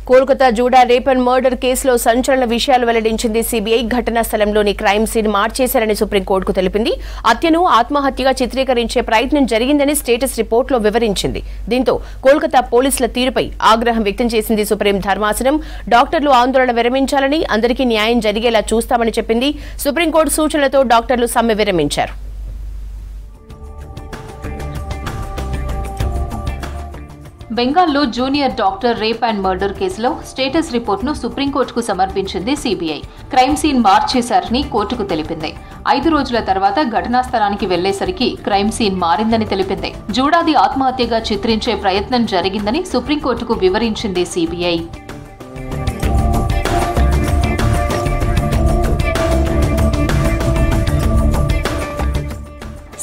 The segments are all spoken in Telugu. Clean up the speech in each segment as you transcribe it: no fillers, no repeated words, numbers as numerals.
Kolkata JUDA rape and murder కేసులో సంచలన విషయాలు వెల్లడించింది సిబిఐ. ఘటనా స్థలంలోని క్రైమ్ సీన్ మార్చేశారని సుప్రీంకోర్టుకు తెలిపింది. హత్యను ఆత్మహత్యగా చిత్రీకరించే ప్రయత్నం జరిగిందని స్టేటస్ రిపోర్టులో వివరించింది. దీంతో కోల్కతా పోలీసుల తీరుపై ఆగ్రహం వ్యక్తం చేసింది సుప్రీం ధర్మాసనం. డాక్టర్లు ఆందోళన విరమించాలని, అందరికీ న్యాయం జరిగేలా చూస్తామని చెప్పింది. సుప్రీంకోర్టు సూచనలతో డాక్టర్లు సమ్మె విరమించారు. బెంగాల్లో junior doctor rape and murder కేసులో స్టేటస్ రిపోర్టును సుప్రీంకోర్టుకు సమర్పించింది సిబిఐ. క్రైమ్ సీన్ మార్చేశారని కోర్టుకు తెలిపింది. 5 రోజుల తర్వాత ఘటనా స్థలానికి వెళ్లేసరికి క్రైమ్ సీన్ మారిందని తెలిపింది. జూడాది ఆత్మహత్యగా చిత్రించే ప్రయత్నం జరిగిందని సుప్రీంకోర్టుకు వివరించింది సిబిఐ.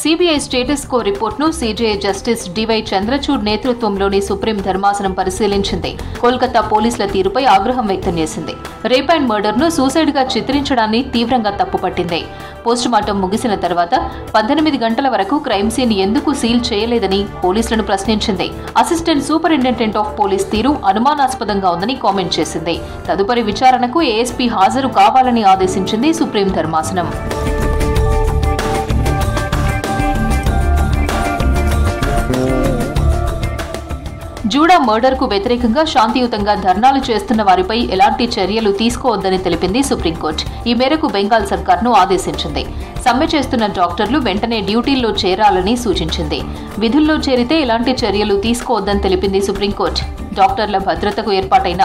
సిబిఐ స్టేటస్ కో రిపోర్టును సిజేఐ జస్టిస్ డివై చంద్రచూడ్ నేతృత్వంలోని సుప్రీం ధర్మాసనం పరిశీలించింది. కోల్కతా పోలీసుల తీరుపై ఆగ్రహం వ్యక్తం చేసింది. రేప్ అండ్ మర్డర్ ను సూసైడ్ గా చిత్రించడాన్ని తీవ్రంగా తప్పుపట్టింది. పోస్టుమార్టం ముగిసిన తర్వాత 18 గంటల వరకు క్రైమ్ సీన్ ఎందుకు సీల్ చేయలేదని పోలీసులను ప్రశ్నించింది. అసిస్టెంట్ సూపరింటెండెంట్ ఆఫ్ పోలీస్ తీరు అనుమానాస్పదంగా ఉందని కామెంట్ చేసింది. తదుపరి విచారణకు ఏఎస్పీ హాజరు కావాలని ఆదేశించింది సుప్రీం ధర్మాసనం. జూడా మర్డర్ కు వ్యతిరేకంగా శాంతియుతంగా ధర్నాలు చేస్తున్న వారిపై ఎలాంటి చర్యలు తీసుకోవద్దని తెలిపింది సుప్రీంకోర్టు. ఈ మేరకు బెంగాల్ సర్కార్ను ఆదేశించింది. సమ్మె చేస్తున్న డాక్టర్లు వెంటనే డ్యూటీల్లో చేరాలని సూచించింది. విధుల్లో చేరితే ఎలాంటి చర్యలు తీసుకోవద్దని తెలిపింది సుప్రీంకోర్టు. డాక్టర్ల భద్రతకు ఏర్పాటైన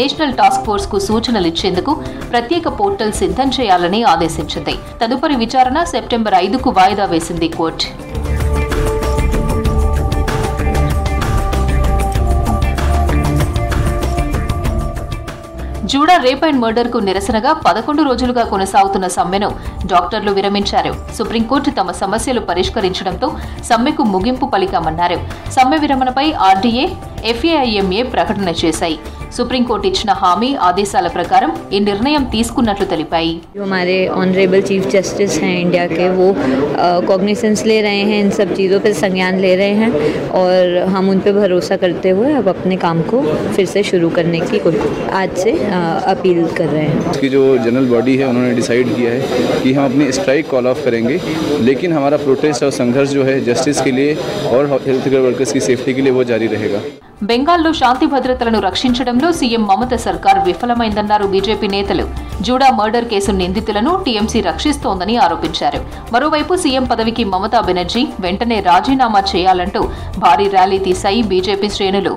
నేషనల్ టాస్క్ ఫోర్స్ కు సూచనలు ఇచ్చేందుకు ప్రత్యేక పోర్టల్ సిద్ధం చేయాలని ఆదేశించింది. తదుపరి విచారణ సెప్టెంబర్ 5కు వాయిదా వేసింది court. JUDA rape and murder కు నిరసనగా 11 రోజులుగా కొనసాగుతున్న సమ్మెను డాక్టర్లు విరమించారు. సుప్రీంకోర్టు తమ సమస్యలు పరిష్కరించడంతో సమ్మెకు ముగింపు పలికామన్నారు. సమ్మె విరమణపై ఆర్డీఏ, ఎఫ్ఏఐఎంఏ ప్రకటన చేశాయి. సుప్రీంకోర్టు ఇచ్చిన హామీ ఆదేశాల ప్రకారం ఈ నిర్ణయం తీసుకున్నట్లు తెలిపాయి. हमारे ऑनरेबल चीफ जस्टिस हैं इंडिया के, वो कॉग्निसेंस ले रहे हैं, इन सब चीज़ों पर संज्ञान ले रहे हैं और हम उन पर भरोसा करते हुए अब अपने काम को फिर से शुरू करने की आज से अपील कर रहे हैं. इसकी जो जनरल बॉडी है उन्होंने डिसाइड किया है कि हम अपनी स्ट्राइक कॉल ऑफ करेंगे, लेकिन हमारा प्रोटेस्ट और संघर्ष जो है जस्टिस के लिए और हेल्थ केयर वर्कर्स की सेफ्टी के लिए वो जारी रहेगा. బెంగాల్లో శాంతి భద్రతలను రక్షించడంలో సీఎం మమత సర్కార్ విఫలమైందన్నారు బీజేపీ నేతలు. జూడా మర్డర్ కేసు నిందితులను టీఎంసీ రక్షిస్తోందని ఆరోపించారు. మరోవైపు సీఎం పదవికి మమతా బెనర్జీ వెంటనే రాజీనామా చేయాలంటూ భారీ ర్యాలీ తీశాయి బీజేపీ శ్రేణులు.